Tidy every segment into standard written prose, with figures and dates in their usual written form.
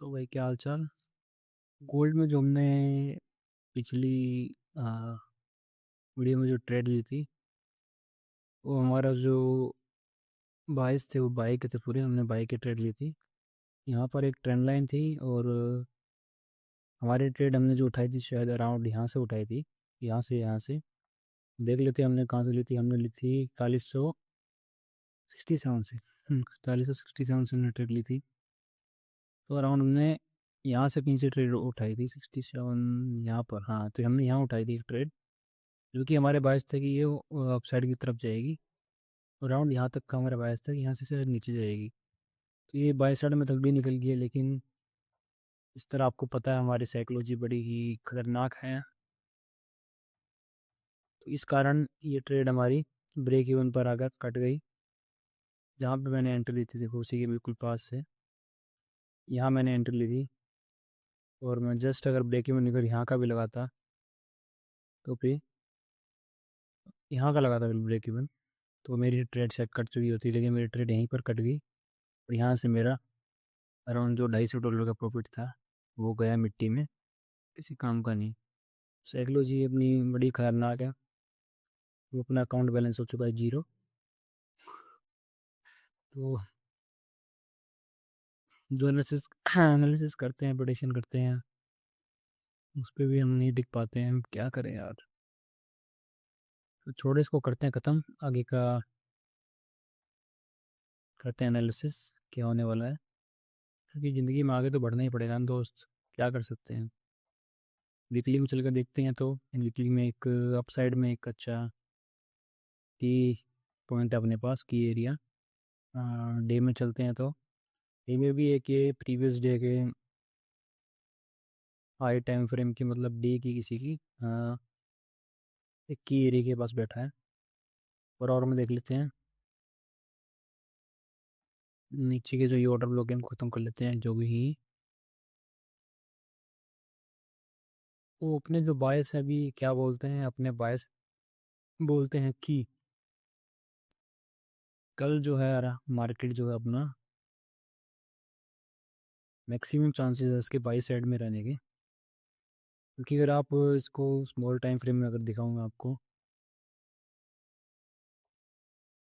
तो भाई क्या हाल चाल। गोल्ड में जो हमने पिछली आ, वीडियो में जो ट्रेड ली थी, वो हमारा जो बाइस थे वो बाई के थे, पूरे हमने बाई के ट्रेड ली थी। यहाँ पर एक ट्रेंड लाइन थी और हमारी ट्रेड हमने जो उठाई थी शायद अराउंड यहाँ से उठाई थी। यहाँ से देख लेते हैं हमने कहाँ से ली थी। हमने ली थी 4167 से। 4167 से हमने ट्रेड ली थी। तो अराउंड हमने यहाँ से कहीं से ट्रेड उठाई थी 67 यहाँ पर। हाँ, तो हमने यहाँ उठाई थी ट्रेड, जो कि हमारे बायस था कि ये अपसाइड की तरफ जाएगी। अराउंड यहाँ तक का हमारा बायस था कि यहाँ से शायद नीचे जाएगी। तो ये बाई साइड में तक भी निकल गई है, लेकिन इस तरह आपको पता है हमारी साइकोलॉजी बड़ी ही खतरनाक है। तो इस कारण ये ट्रेड हमारी ब्रेक इवन पर आकर कट गई। जहाँ पे मैंने एंट्री ली थी, देखो उसी के बिल्कुल पास से यहाँ मैंने एंट्री ली थी। और मैं जस्ट अगर ब्रेक इवन निकल यहाँ का भी लगाता तो फिर यहाँ का लगाता ब्रेक इवन, तो मेरी ट्रेड शायद कट चुकी होती, लेकिन मेरी ट्रेड यहीं पर कट गई। और यहाँ से मेरा अराउंड जो $250 का प्रॉफिट था वो गया मिट्टी में, किसी काम का नहीं। साइकोलॉजी अपनी बड़ी खतरनाक है। वो अपना अकाउंट बैलेंस हो चुका है 0। तो जो एनालिसिस एनालिसिस करते हैं, प्रेडिक्शन करते हैं, उस पर भी हम नहीं टिक पाते हैं। हम क्या करें यार। तो छोड़े, इसको करते हैं ख़त्म। आगे का करते हैं एनालिसिस क्या होने वाला है, क्योंकि ज़िंदगी में आगे तो बढ़ना ही पड़ेगा ना दोस्त। क्या कर सकते हैं। वीकली में चल कर देखते हैं, तो वीकली में एक अपसाइड में एक अच्छा की पॉइंट है अपने पास, की एरिया। डे में चलते हैं, तो डे में भी एक ये प्रीवियस डे के हाई टाइम फ्रेम की, मतलब डे की किसी की एक की एरिया के पास बैठा है। और में देख लेते हैं नीचे के जो ये ऑर्डर ब्लॉक है हम ख़त्म कर लेते हैं। जो भी वो अपने जो बायस है, अभी क्या बोलते हैं अपने बायस, बोलते हैं कि कल जो है यार मार्केट जो है अपना मैक्सिमम चांसेस है इसके बाई साइड में रहने के। क्योंकि अगर आप इसको स्मॉल टाइम फ्रेम में अगर दिखाऊंगा आपको,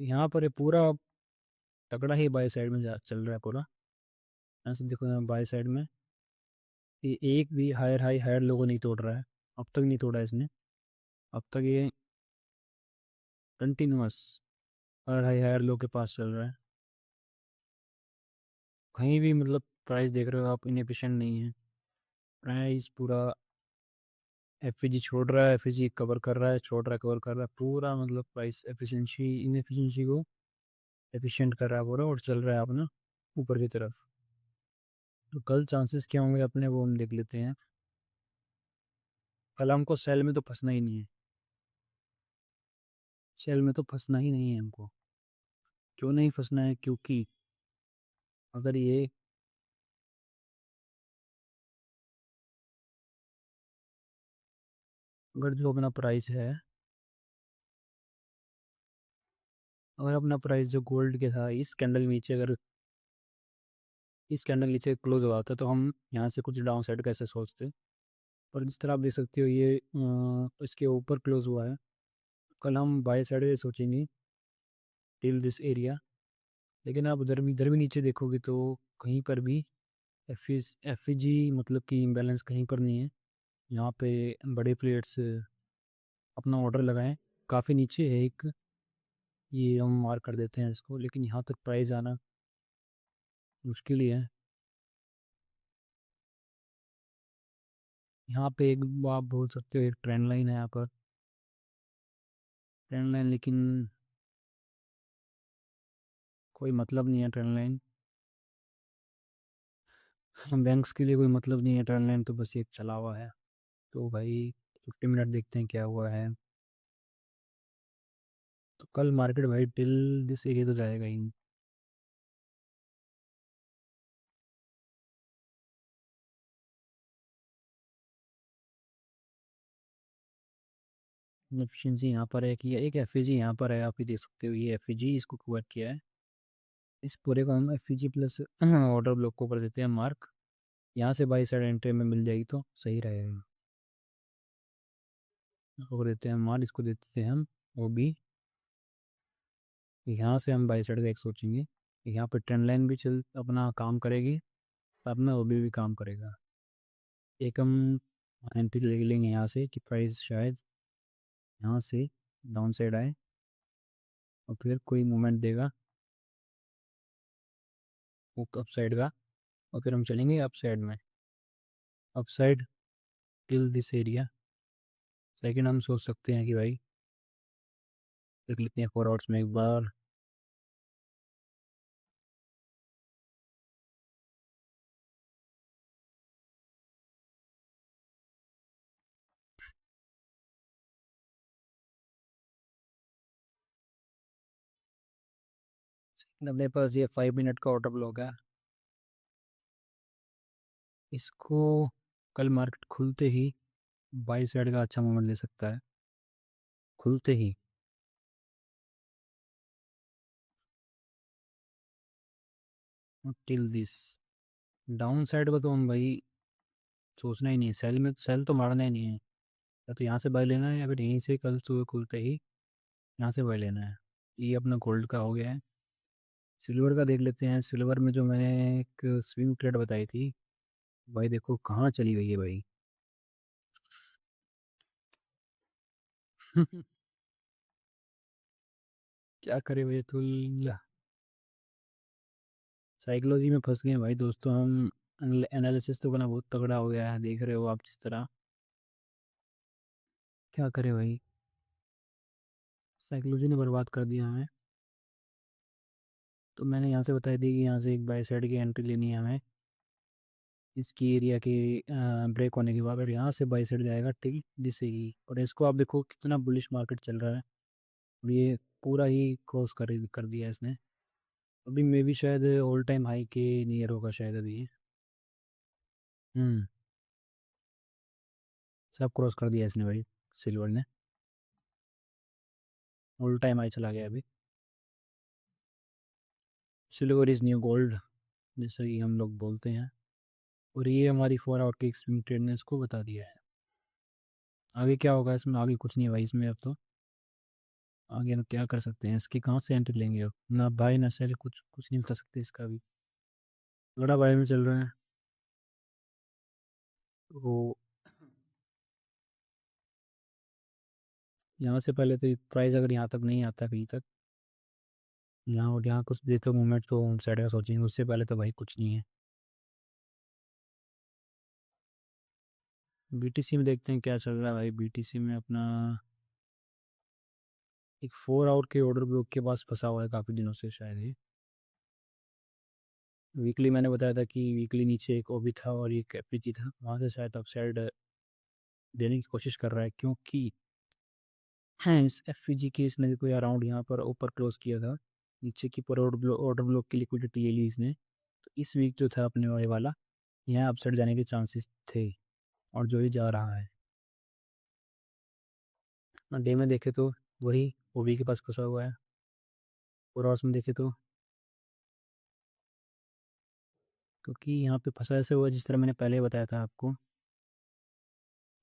यहाँ पर ये पूरा तगड़ा ही बाई साइड में चल रहा है पूरा। ऐसे देखो यहाँ बाई साइड में ये एक भी हायर हाई हायर लोगों नहीं तोड़ रहा है। अब तक नहीं तोड़ा इसने। अब तक ये continuous higher high higher low के पास चल रहा है। कहीं भी मतलब प्राइस देख रहे हो आप, इनएफिशिएंट नहीं है प्राइस। पूरा एफ छोड़ रहा है, एफ कवर कर रहा है, छोड़ रहा है, कवर कर रहा है पूरा। मतलब प्राइस एफिशिएंसी इनएफिशिएंसी को एफिशिएंट कर रहा है पूरा, और चल रहा है अपना ऊपर की तरफ। तो कल चांसेस क्या होंगे अपने, वो हम देख लेते हैं। कल हमको सेल में तो फंसना ही नहीं है। सेल में तो फंसना ही नहीं है हमको। क्यों नहीं फंसना है, क्योंकि अगर ये अगर जो अपना प्राइस है, अगर अपना प्राइस जो गोल्ड के था, इस कैंडल नीचे, अगर इस कैंडल नीचे क्लोज हुआ था, तो हम यहाँ से कुछ डाउन साइड कैसे सोचते। और जिस तरह आप देख सकते हो ये इसके ऊपर क्लोज हुआ है। कल हम बाई साइड सोचेंगे टिल दिस एरिया। लेकिन आप उधर भी नीचे देखोगे तो कहीं पर भी एफ जी मतलब कि इम्बैलेंस कहीं पर नहीं है। यहाँ पे बड़े प्लेयर्स अपना ऑर्डर लगाएं। काफ़ी नीचे है एक, ये हम मार्क कर देते हैं इसको, लेकिन यहाँ तक प्राइस आना मुश्किल ही है। यहाँ पे एक आप बोल सकते हो एक ट्रेंड लाइन है यहाँ पर, ट्रेंड लाइन, लेकिन कोई मतलब नहीं है ट्रेंड लाइन। बैंक्स के लिए कोई मतलब नहीं है ट्रेंड लाइन, तो बस एक चला हुआ है। तो भाई 50 मिनट देखते हैं क्या हुआ है। तो कल मार्केट भाई टिल दिस एरिया तो जाएगा ही। एफिशिएंसी यहाँ पर है कि एक एफ यहाँ पर है, आप ही देख सकते हो ये एफ इसको कवर किया है। इस पूरे को हम एफ प्लस ऑर्डर ब्लॉक को कर देते हैं मार्क। यहाँ से बाई साइड एंट्री में मिल जाएगी तो सही रहेगा। और देते हैं मान, इसको देते हैं हम ओ बी। यहाँ से हम बाई साइड का एक सोचेंगे, यहाँ पे ट्रेंड लाइन भी चल अपना काम करेगी, अपना ओ बी भी काम करेगा। एक हम एंट्री ले लेंगे यहाँ से कि प्राइस शायद यहाँ से डाउन साइड आए और फिर कोई मूवमेंट देगा वो अप साइड का, और फिर हम चलेंगे अप साइड में, up side till this area. Second हम सोच सकते हैं कि भाई देख लेते हैं 4 आवर्स में एक बार। अपने पास ये 5 मिनट का ऑर्डर ब्लॉक है, इसको कल मार्केट खुलते ही बाई साइड का अच्छा मूवमेंट ले सकता है, खुलते ही। टिल दिस डाउन साइड का तो हम भाई सोचना ही नहीं है, सेल में सेल तो मारना ही नहीं है, या तो यहाँ से बाय लेना है या फिर यहीं से कल सुबह खुलते ही यहाँ से बाय लेना है। ये अपना गोल्ड का हो गया है। सिल्वर का देख लेते हैं। सिल्वर में जो मैंने एक स्विंग ट्रेड बताई थी भाई, देखो कहाँ चली गई है भाई। क्या करे भाई, तो साइकोलॉजी में फंस गए हैं भाई दोस्तों हम। एनालिसिस तो करना बहुत तगड़ा हो गया है, देख रहे हो आप जिस तरह। क्या करे भाई, साइकोलॉजी ने बर्बाद कर दिया हमें। तो मैंने यहाँ से बताई दी कि यहाँ से एक बाई साइड की एंट्री लेनी है हमें, इसकी एरिया की ब्रेक होने के बाद, और यहाँ से बाई साइड जाएगा टिल दिस ही। और इसको आप देखो कितना बुलिश मार्केट चल रहा है, और ये पूरा ही क्रॉस कर दिया इसने। अभी मे भी शायद ऑल टाइम हाई के नियर होगा शायद अभी ये। हम्म सब क्रॉस कर दिया इसने भाई, सिल्वर ने ऑल टाइम हाई चला गया अभी। सिल्वर इज़ न्यू गोल्ड जैसा कि हम लोग बोलते हैं। और ये हमारी 4 आवर की स्विंग ट्रेड ने इसको बता दिया है। आगे क्या होगा इसमें, आगे कुछ नहीं है भाई इसमें अब तो। आगे तो क्या कर सकते हैं, इसकी कहाँ से एंट्री लेंगे अब, ना बाय ना सेल, कुछ कुछ नहीं बता सकते इसका भी। बड़ा बाय में चल रहा है। तो यहाँ से पहले तो प्राइस अगर यहाँ तक नहीं आता कहीं तक, यहाँ और यहाँ कुछ देर तक मूवमेंट तो हम साइड का सोचेंगे, उससे पहले तो भाई कुछ नहीं है। बीटीसी में देखते हैं क्या चल रहा है भाई। बीटीसी में अपना एक 4 आवर के ऑर्डर ब्लॉक के पास फंसा हुआ है काफ़ी दिनों से शायद ये। वीकली मैंने बताया था कि वीकली नीचे एक ओबी था और एक एपीजी था, वहाँ से शायद अब साइड देने की कोशिश कर रहा है, क्योंकि हैं इस एफ के इसने कोई अराउंड यहाँ पर ऊपर क्लोज किया था, नीचे की पर ऑर्डर ब्लॉक की लिक्विडिटी ले ली इसने। तो इस वीक जो था अपने वाला यहाँ अपसाइड जाने के चांसेस थे, और जो ही जा रहा है। डे में देखे तो वही ओबी के पास फंसा हुआ है, और आवर्स में देखे तो क्योंकि यहाँ पे फंसा ऐसे हुआ जिस तरह मैंने पहले बताया था आपको।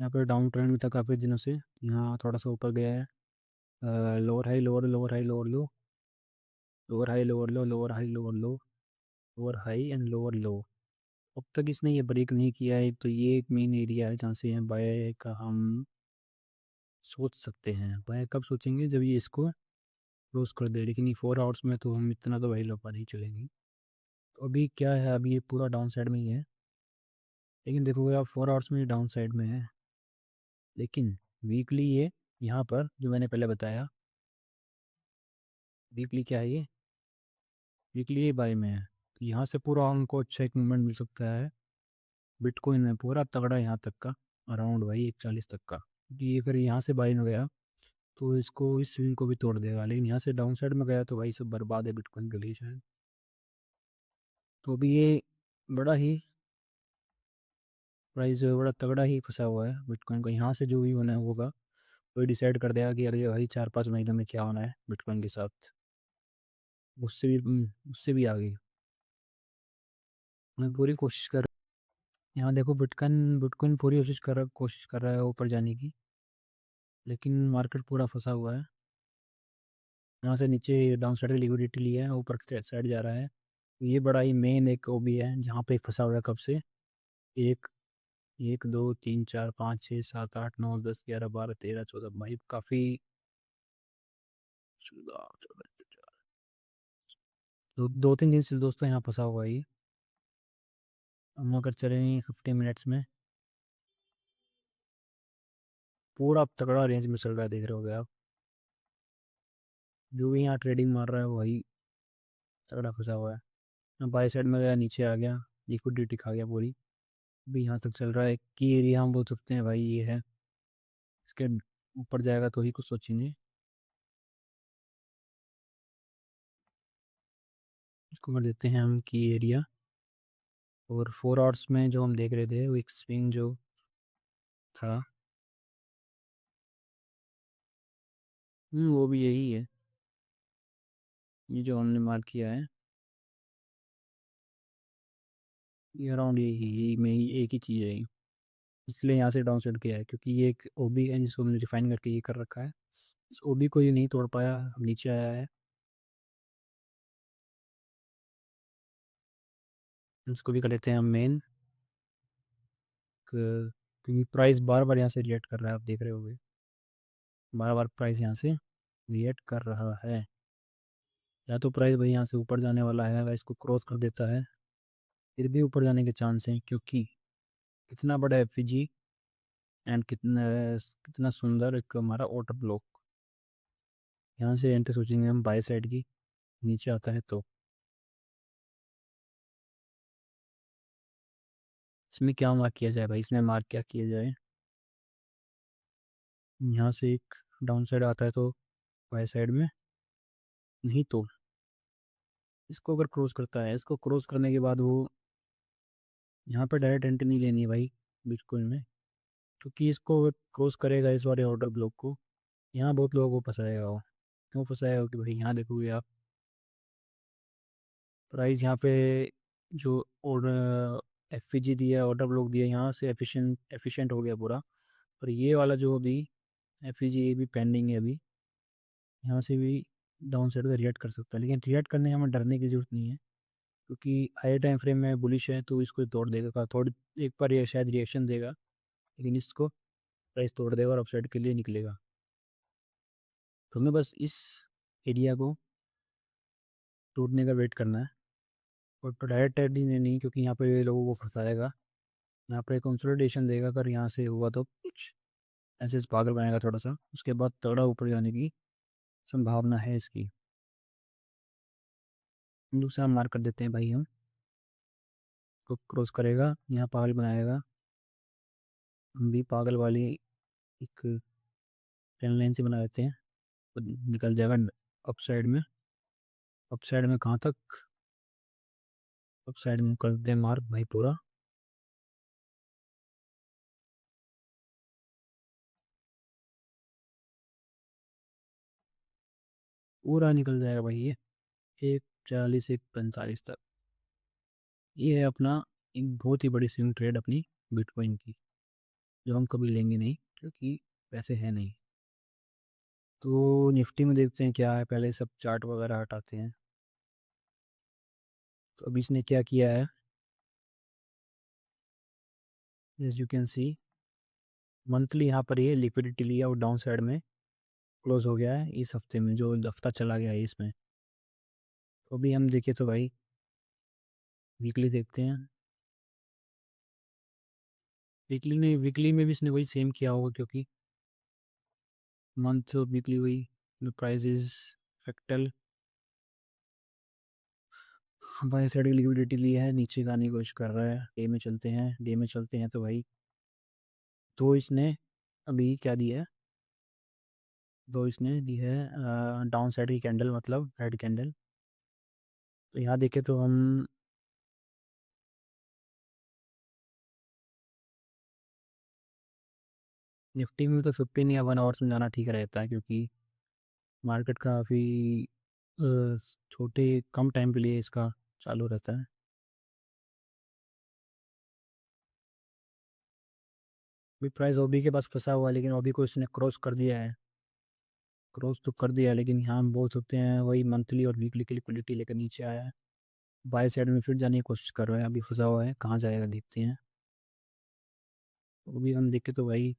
यहाँ पर डाउन ट्रेंड में था काफ़ी दिनों से, यहाँ थोड़ा सा ऊपर गया है। Lower high lower, lower high lower low, lower high lower low, lower high lower low, lower high and lower लो। अब तक इसने ये ब्रेक नहीं किया है, तो ये एक मेन एरिया है जहाँ से बाय का हम सोच सकते हैं। बाय कब सोचेंगे, जब ये इसको क्लोज कर दे, लेकिन ये 4 आवर्स में तो हम इतना तो भाई लंबा नहीं चलेंगे। तो अभी क्या है, अभी ये पूरा डाउन साइड में ही है, लेकिन देखोगे आप 4 आवर्स में डाउन साइड में है, लेकिन वीकली ये यहाँ पर जो मैंने पहले बताया, वीकली क्या है ये, वीकली ये बाय में है। तो यहाँ से पूरा हमको अच्छा एक मूवमेंट मिल सकता है बिटकॉइन में, पूरा तगड़ा यहाँ तक का, अराउंड भाई 140 तक का। ये अगर यहाँ से बाय में गया तो इसको इस स्विंग को भी तोड़ देगा, लेकिन यहाँ से डाउन साइड में गया तो भाई सब बर्बाद है बिटकॉइन के लिए शायद। तो अभी ये बड़ा ही प्राइस बड़ा तगड़ा ही फंसा हुआ है बिटकॉइन का। यहाँ से जो भी होना होगा वही डिसाइड कर देगा कि अरे भाई 4-5 महीनों में क्या होना है बिटकॉइन के साथ। उससे भी आगे मैं पूरी कोशिश कर यहाँ देखो बिटकॉइन बिटकॉइन पूरी कोशिश कर रहा है ऊपर जाने की, लेकिन मार्केट पूरा फंसा हुआ है। यहाँ से नीचे डाउन साइड की लिक्विडिटी लिया है, ऊपर साइड जा रहा है। ये बड़ा ही मेन एक ओबी है जहाँ पे फंसा हुआ है कब से। एक एक दो तीन चार पाँच छः सात आठ नौ 10 11 12 13 14 भाई काफ़ी। 2-3 दिन से दोस्तों यहाँ फंसा हुआ है ये। हम अगर चले 50 मिनट्स में पूरा तगड़ा रेंज में चल रहा है, देख रहे हो आप। जो भी यहाँ ट्रेडिंग मार रहा है वही तगड़ा फंसा हुआ है। मैं बाई साइड में गया, नीचे आ गया, लिक्विडिटी खा गया पूरी। अभी यहाँ तक चल रहा है कि एरिया हम बोल सकते हैं भाई ये है। इसके ऊपर जाएगा तो ही कुछ सोचेंगे। इसको कर देते हैं हम की एरिया। और 4 आवर्स में जो हम देख रहे थे वो एक स्विंग जो था, वो भी यही है। ये जो हमने मार्क किया है ये अराउंड यही में ही एक ही चीज़ है ये। इसलिए यहाँ से डाउन साइड किया है क्योंकि ये एक ओबी है जिसको हमने रिफाइन करके ये कर रखा है। इस ओबी को ये नहीं तोड़ पाया, अब नीचे आया है। इसको भी कर लेते हैं हम मेन, क्योंकि प्राइस बार बार यहाँ से रिएक्ट कर रहा है, आप देख रहे होगे। बार बार प्राइस यहाँ से रिएक्ट कर रहा है। या तो प्राइस भाई यहाँ से ऊपर जाने वाला है, अगर इसको क्रॉस कर देता है फिर भी ऊपर जाने के चांस हैं, क्योंकि कितना बड़ा एफईजी एंड कितना कितना सुंदर एक हमारा ऑर्डर ब्लॉक। यहाँ से एंट्री सोचेंगे हम बाई साइड की, नीचे आता है तो इसमें क्या मार्क किया जाए भाई, इसमें मार्क क्या किया जाए। यहाँ से एक डाउन साइड आता है तो बाई साइड में, नहीं तो इसको अगर क्रॉस करता है, इसको क्रॉस करने के बाद वो यहाँ पे डायरेक्ट एंट्री नहीं लेनी है भाई बिटकॉइन में, क्योंकि इसको क्रॉस करेगा इस वाले ऑर्डर ब्लॉक को। यहाँ बहुत लोगों को फंसाएगा वो। क्यों फंसाएगा कि भाई यहाँ देखोगे आप प्राइस यहाँ पे जो ऑर्डर एफ दिया ऑर्डर ब्लॉक दिया, यहाँ से एफिशिएंट हो गया पूरा। और ये वाला जो अभी एफ ये भी पेंडिंग है अभी, यहाँ से भी डाउन साइड का रिएक्ट कर सकता है, लेकिन रिएक्ट करने में हमें डरने की ज़रूरत नहीं है, क्योंकि हाई टाइम फ्रेम में बुलिश है तो इसको तोड़ देगा थोड़ी। एक बार ये शायद रिएक्शन देगा, लेकिन इसको प्राइस तोड़ देगा और अपसाइड के लिए निकलेगा। तो हमें बस इस एरिया को टूटने का वेट करना है, और तो डायरेक्ट ट्रेडिंग नहीं, क्योंकि यहाँ पे लोगों को फंसाएगा। यहाँ पे कंसोलिडेशन देगा, अगर यहाँ से हुआ तो कुछ ऐसे पागल बनाएगा थोड़ा सा, उसके बाद तगड़ा ऊपर जाने की संभावना है इसकी। दूसरा मार्क कर देते हैं भाई हम, को क्रॉस करेगा यहाँ पागल बनाएगा। हम भी पागल वाली एक ट्रेन लाइन से बना देते हैं, तो निकल जाएगा अप साइड में। अप साइड में कहाँ तक, अप साइड में कर देते हैं मार्क भाई पूरा। पूरा निकल जाएगा भाई ये 1:40 1:45 तक। ये है अपना एक बहुत ही बड़ी स्विंग ट्रेड अपनी बिटकॉइन की, जो हम कभी लेंगे नहीं क्योंकि पैसे है नहीं। तो निफ्टी में देखते हैं क्या है, पहले सब चार्ट वगैरह हटाते हैं। तो अभी इसने क्या किया है, as you can see monthly यहाँ पर ये लिक्विडिटी लिया और डाउन साइड में क्लोज हो गया है इस हफ्ते में, जो हफ्ता चला गया है इसमें। तो अभी हम देखें तो भाई वीकली देखते हैं। वीकली में भी इसने वही सेम किया होगा, क्योंकि मंथ और वीकली वही price is fractal. By side की लिक्विडिटी ली है, नीचे का आने की कोशिश कर रहा है। डे में चलते हैं तो भाई तो इसने अभी क्या दिया है, दो इसने दी है डाउन साइड की कैंडल, मतलब रेड कैंडल। तो यहाँ देखें तो हम निफ्टी में तो 15 या 1 आवर्स में जाना ठीक रहता है, क्योंकि मार्केट काफ़ी छोटे कम टाइम के लिए इसका चालू रहता है। अभी प्राइस ओबी के पास फंसा हुआ है, लेकिन ओबी को इसने क्रॉस कर दिया है। क्रॉस तो कर दिया है, लेकिन यहाँ हम बोल सकते हैं वही मंथली और वीकली की लिक्विडिटी लेकर नीचे आया है। बाय साइड में फिर जाने की कोशिश कर रहा है, अभी फंसा हुआ है, कहाँ जाएगा देखते हैं। ओबी हम देखे तो भाई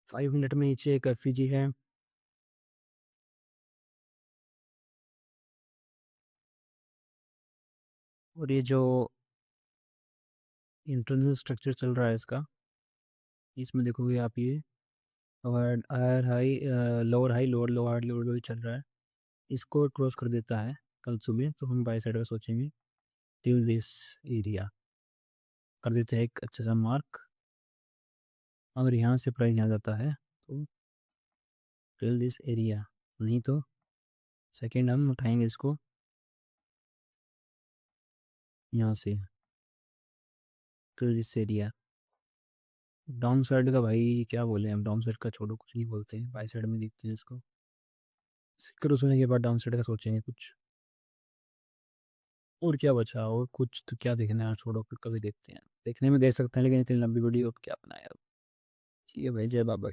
5 मिनट में नीचे एक एफ है। और ये जो इंटरनल स्ट्रक्चर चल रहा है इसका, इसमें देखोगे आप ये higher higher high, lower high, lower lower lower lower चल रहा है। इसको क्रॉस कर देता है कल सुबह तो हम बाई साइड का सोचेंगे। टिल दिस एरिया कर देते हैं एक अच्छा सा मार्क। अगर यहाँ से प्राइस यहाँ जाता है तो टिल दिस एरिया, नहीं तो सेकेंड हम उठाएंगे इसको यहाँ से till this area. Down side का भाई क्या बोले हम, डाउन साइड का छोड़ो, कुछ नहीं बोलते हैं, बाई साइड में देखते हैं इसको। क्रॉस होने के बाद डाउन साइड का सोचेंगे कुछ। और क्या बचा, और कुछ तो क्या देखना है, छोड़ो फिर कभी देखते हैं, देखने में देख सकते हैं, लेकिन इतनी लंबी वीडियो अब क्या बनाया। ठीक है भाई, जय बाबा।